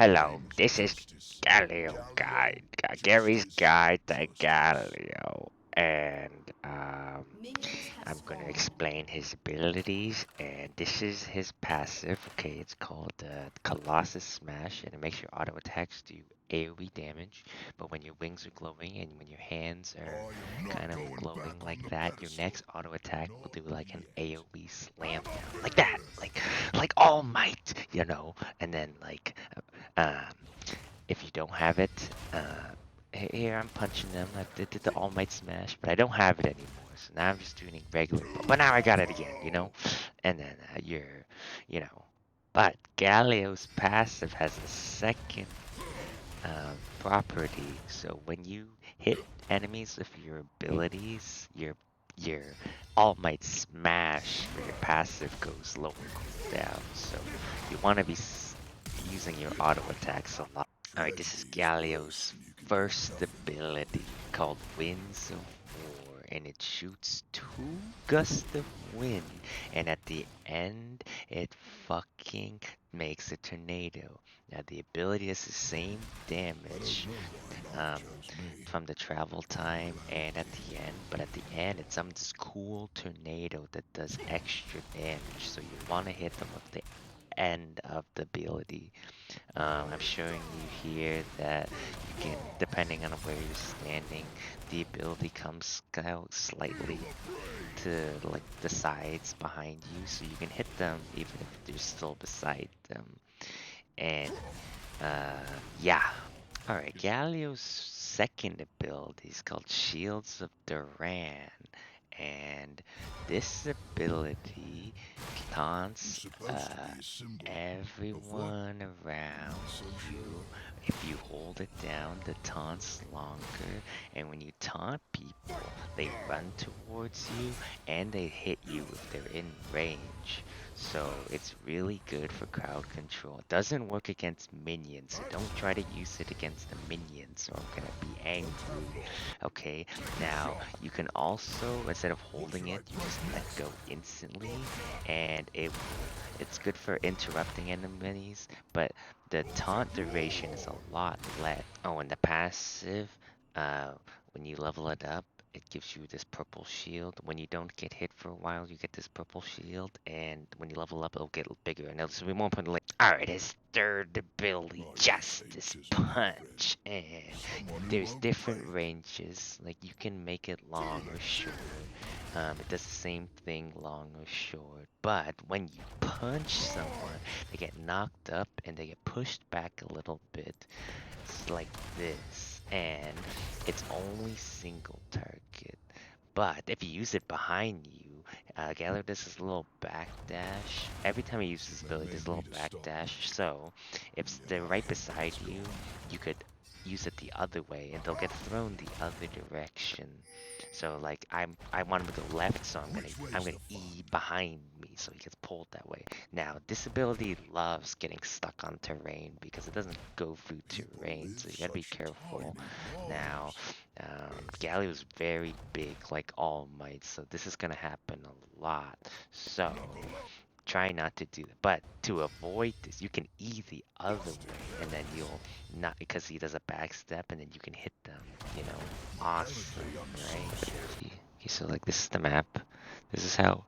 Hello, this is Galio Guide, Gary's Guide to Galio, and I'm gonna explain his abilities, and this is his passive. Okay, it's called Colossus Smash, and it makes your auto attacks do AoE damage. But when your wings are glowing and when your hands are kind of glowing like that, your next auto attack will do like an AoE slam down, like that, like All Might, and then um, if you don't have it, here I'm punching them. I did the All Might Smash, but I don't have it anymore. So now I'm just doing it regular. But now I got it again. And then you know. But Galio's passive has a second property. So when you hit enemies with your abilities, your All Might Smash for your passive goes lower cooldown. So you want to be using your auto attacks a lot. Alright, this is Galio's first ability called Winds of War, and it shoots 2 gusts of wind, and at the end, it fucking makes a tornado. Now, the ability is the same damage um, from the travel time and at the end, but at the end, it summons this cool tornado that does extra damage, so you want to hit them with the end of the ability. I'm showing you here that you can, depending on where you're standing, the ability comes out slightly to like the sides behind you, so you can hit them even if they're still beside them. And yeah. Alright, Galio's second ability is called Shields of Duran. And this ability taunts everyone around you. If you hold it down, the taunt's longer, and when you taunt people, they run towards you and they hit you if they're in range. So it's really good for crowd control. It doesn't work against minions, so don't try to use it against the minions or I'm gonna be angry. Okay, now you can also, instead of holding it, you just let go instantly, and it's good for interrupting enemies, but the taunt duration is a lot less. Oh, and the passive, uh, when you level it up, it gives you this purple shield. When you don't get hit for a while, you get this purple shield, and when you level up, it'll get bigger, and it'll be more important. Alright, his third ability, Justice Punch, and there's different ranges. Like you can make it long or short. It does the same thing long or short. But when you punch someone, they get knocked up and they get pushed back a little bit. It's like this, and it's only single target. But if you use it behind you, Galio does this little backdash. Every time he uses his ability, there's a little backdash. So if they're right beside you, you could use it the other way, and they'll get thrown the other direction. So like I want him to go left, so I'm gonna E behind me, so he gets pulled that way. Now this ability loves getting stuck on terrain because it doesn't go through terrain, so you gotta be careful. Now Galio is very big, like All Might, so this is gonna happen a lot. So try not to do that. But to avoid this, you can E the other way, and then you'll not, because he does a backstep, and then you can hit them. Awesome, right? Okay, so like this is the map. This is how.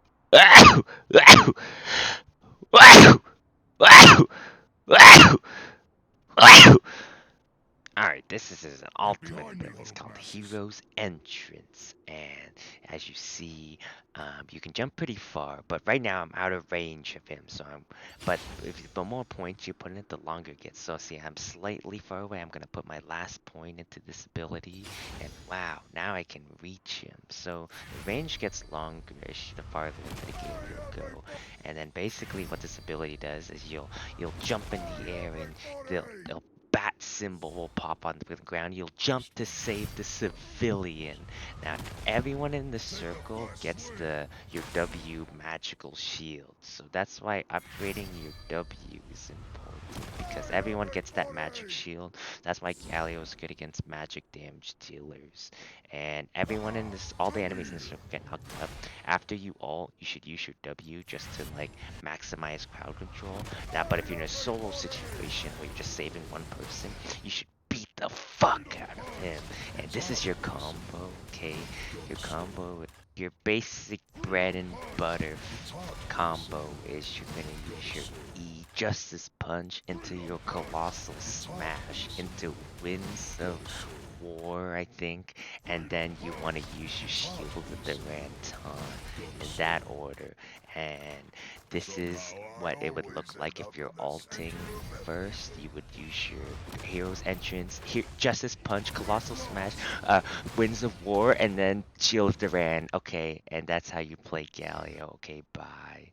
Alright, this is an ultimate ability. It's called Hero's Entrance. And as you see, you can jump pretty far. But right now I'm out of range of him. But the more points you put in it, the longer it gets. So see, I'm slightly far away. I'm going to put my last point into this ability. And wow, now I can reach him. So the range gets longer-ish the farther into the game you'll go. And then basically what this ability does is you'll jump in the air and they'll bat symbol will pop on the ground. You'll jump to save the civilian. Now, everyone in the circle gets your W magical shield. So that's why upgrading your W is important. because everyone gets that magic shield. That's why Galio is good against magic damage dealers. And everyone in this, all the enemies in this circle get knocked up. After you ult, you should use your W just to like maximize crowd control. Now, but if you're in a solo situation where you're just saving one person, you should beat the fuck out of him. And this is your combo, okay? Your combo, your basic bread and butter combo is you're gonna use your E Justice Punch into your Colossal Smash into Winds of War, I think, and then you want to use your shield with the Ranton in that order. And this is what it would look like if you're alting first. You would use your hero's entrance, here, Justice Punch, Colossal Smash, Winds of War, and then Shield of Duran. Okay, and that's how you play Galio. Okay, bye.